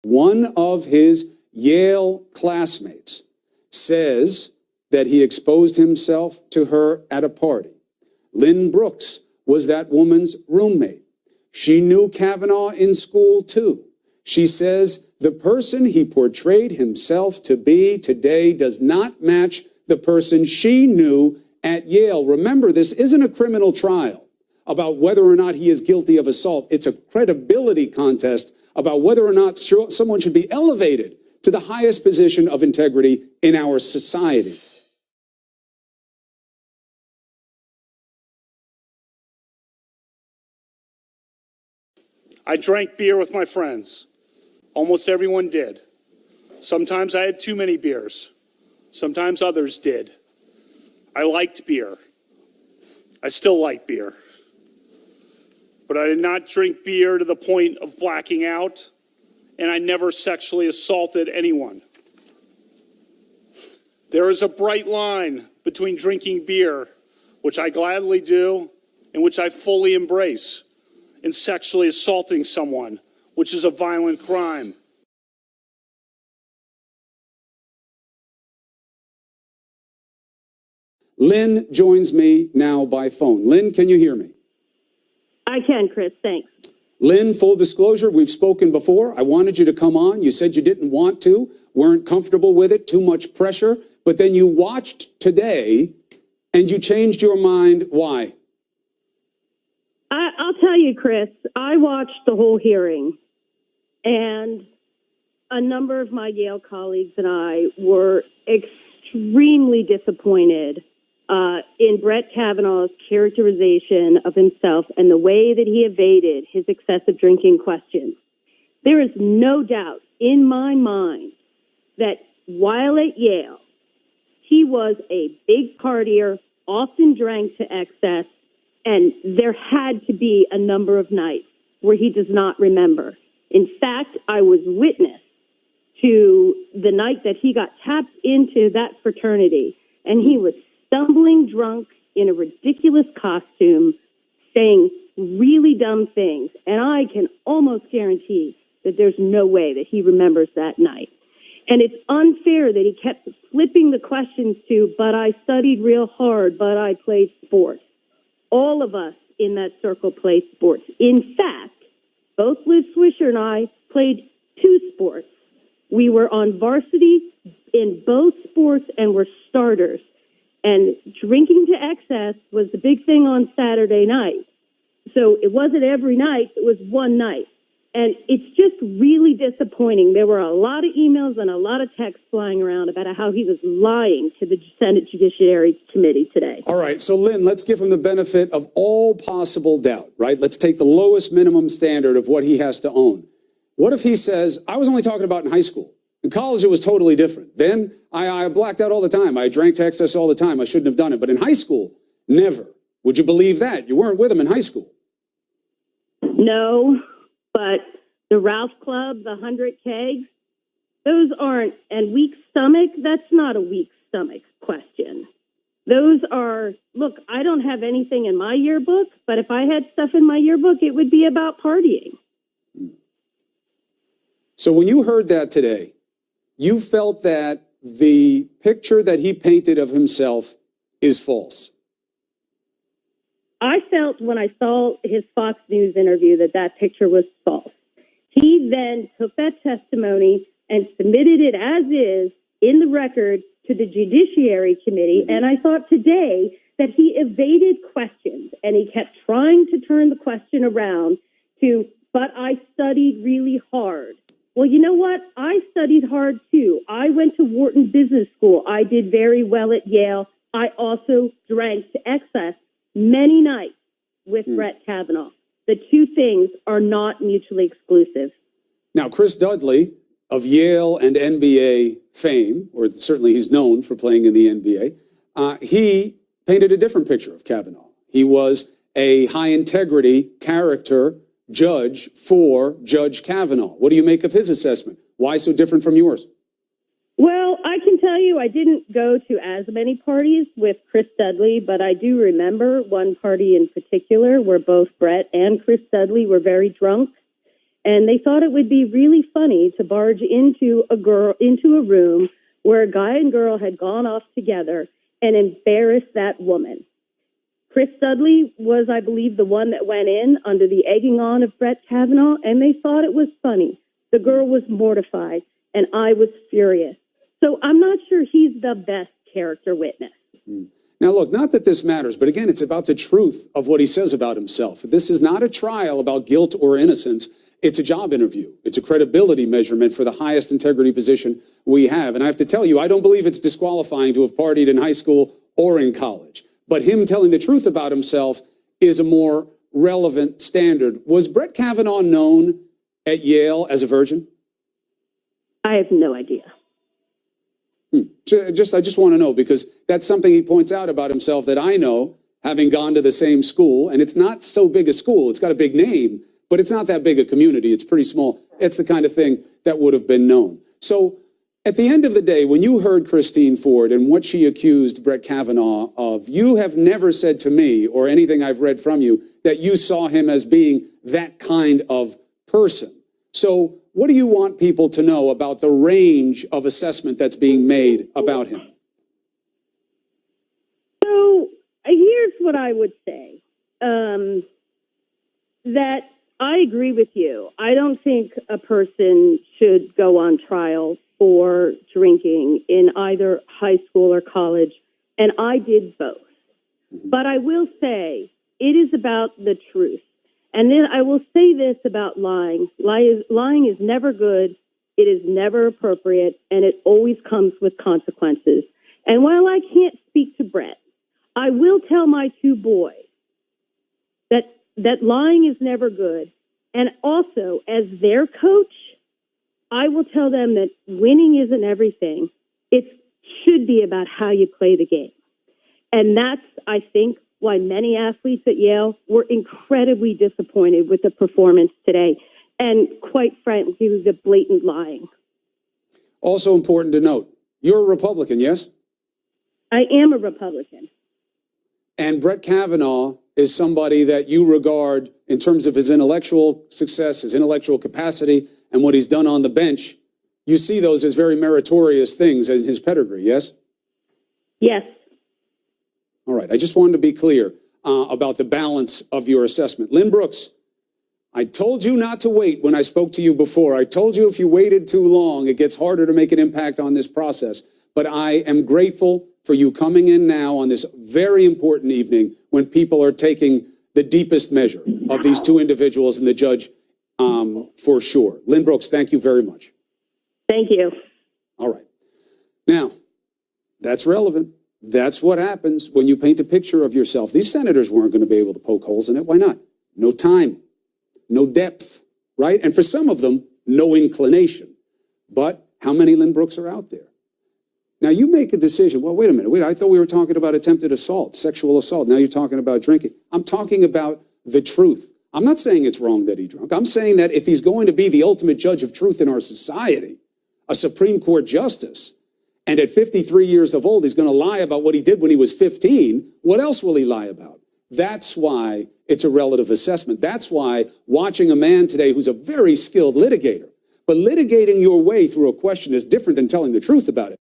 One of his Yale classmates says that he exposed himself to her at a party. Lynn Brooks was that woman's roommate. She knew Kavanaugh in school too. She says the person he portrayed himself to be today does not match the person she knew at Yale. Remember, this isn't a criminal trial about whether or not he is guilty of assault. It's a credibility contest about whether or not someone should be elevated to the highest position of integrity in our society. I drank beer with my friends. Almost everyone did. Sometimes I had too many beers. Sometimes others did. I liked beer. I still like beer. But I did not drink beer to the point of blacking out, and I never sexually assaulted anyone. There is a bright line between drinking beer, which I gladly do, and which I fully embrace, and sexually assaulting someone, which is a violent crime. Lynn joins me now by phone. Lynn, can you hear me? I can, Chris. Thanks. Lynn, full disclosure, we've spoken before. I wanted you to come on. You said you didn't want to, weren't comfortable with it, too much pressure. But then you watched today and you changed your mind. Why? I'll tell you, Chris, I watched the whole hearing, and a number of my Yale colleagues and I were extremely disappointed in Brett Cavanaugh's characterization of himself and the way that he evaded his excessive drinking questions. There is no doubt in my mind that while at Yale, he was a big partier, often drank to excess, and there had to be a number of nights where he does not remember. In fact, I was witness to the night that he got tapped into that fraternity, and he was stumbling drunk in a ridiculous costume, saying really dumb things. And I can almost guarantee that there's no way that he remembers that night. And it's unfair that he kept flipping the questions to, but I studied real hard, but I played sports. All of us in that circle played sports. In fact, both Liz Swisher and I played 2 sports. We were on varsity in both sports and were starters. And drinking to excess was the big thing on Saturday night. So it wasn't every night, it was one night. And it's just really disappointing. There were a lot of emails and a lot of texts flying around about how he was lying to the Senate Judiciary Committee today. All right, so Lynn, let's give him the benefit of all possible doubt, right? Let's take the lowest minimum standard of what he has to own. What if he says, I was only talking about in high school. In college, it was totally different. Then I blacked out all the time. I drank to excess all the time. I shouldn't have done it. But in high school, never. Would you believe that? You weren't with him in high school. No, but the Ralph Club, the 100 kegs, those aren't, and weak stomach, that's not a weak stomach question. Those are, look, I don't have anything in my yearbook, but if I had stuff in my yearbook, it would be about partying. So when you heard that today, you felt that the picture that he painted of himself is false. I felt when I saw his Fox News interview that that picture was false. He then took that testimony and submitted it as is in the record to the Judiciary Committee. And I thought today that he evaded questions and he kept trying to turn the question around to, but I studied really hard. Well, you know what? I studied hard too. I went to Wharton Business School. I did very well at Yale. I also drank to excess many nights with Brett Cavanagh. The two things are not mutually exclusive. Now, Chris Dudley of Yale and NBA fame, or certainly he's known for playing in the NBA, he painted a different picture of Kavanaugh. He was a high-integrity character judge for Judge Kavanaugh. What do you make of his assessment? Why so different from yours? Well, I can tell you I didn't go to as many parties with Chris Dudley, but I do remember one party in particular where both Brett and Chris Dudley were very drunk. and they thought it would be really funny to barge into a room where a guy and girl had gone off together and embarrass that woman. Chris Dudley was, I believe, the one that went in under the egging on of Brett Cavanagh, and they thought it was funny. The girl was mortified, and I was furious. So I'm not sure he's the best character witness. Now, look, not that this matters, but again, it's about the truth of what he says about himself. This is not a trial about guilt or innocence. It's a job interview. It's a credibility measurement for the highest integrity position we have. And I have to tell you, I don't believe it's disqualifying to have partied in high school or in college. But him telling the truth about himself is a more relevant standard. Was Brett Cavanagh known at Yale as a virgin? I have no idea. I just want to know, because that's something he points out about himself that I know, having gone to the same school. And it's not so big a school. It's got a big name, but it's not that big a community. It's pretty small. It's the kind of thing that would have been known. So at the end of the day, when you heard Christine Ford and what she accused Brett Cavanagh of, you have never said to me or anything I've read from you that you saw him as being that kind of person. So what do you want people to know about the range of assessment that's being made about him? So here's what I would say. That I agree with you. I don't think a person should go on trial for drinking in either high school or college, and I did both. But I will say it is about the truth. And then I will say this about lying. Lying is never good, it is never appropriate, and it always comes with consequences. And while I can't speak to Brett, I will tell my two boys that lying is never good. And also, as their coach, I will tell them that winning isn't everything. It should be about how you play the game. And that's, I think, why many athletes at Yale were incredibly disappointed with the performance today. And quite frankly, the blatant lying. Also important to note, you're a Republican, yes? I am a Republican. And Brett Cavanagh is somebody that you regard, in terms of his intellectual success, his intellectual capacity, and what he's done on the bench, you see those as very meritorious things in his pedigree, yes? Yes. All right, I just wanted to be clear about the balance of your assessment. Lynn Brooks, I told you not to wait when I spoke to you before. I told you if you waited too long, it gets harder to make an impact on this process. But I am grateful for you coming in now on this very important evening when people are taking the deepest measure of these two individuals and the judge for sure. Lynn Brooks, thank you very much. Thank you. All right. Now, that's relevant. That's what happens when you paint a picture of yourself. These senators weren't going to be able to poke holes in it. Why not? No time, no depth, right? And for some of them, no inclination. But how many Lynn Brooks are out there? Now, you make a decision. Well, wait a minute. I thought we were talking about attempted assault, sexual assault. Now you're talking about drinking. I'm talking about the truth. I'm not saying it's wrong that he drank. I'm saying that if he's going to be the ultimate judge of truth in our society, a Supreme Court justice, and at 53 years of old, he's going to lie about what he did when he was 15, what else will he lie about? That's why it's a relative assessment. That's why watching a man today who's a very skilled litigator, but litigating your way through a question is different than telling the truth about it.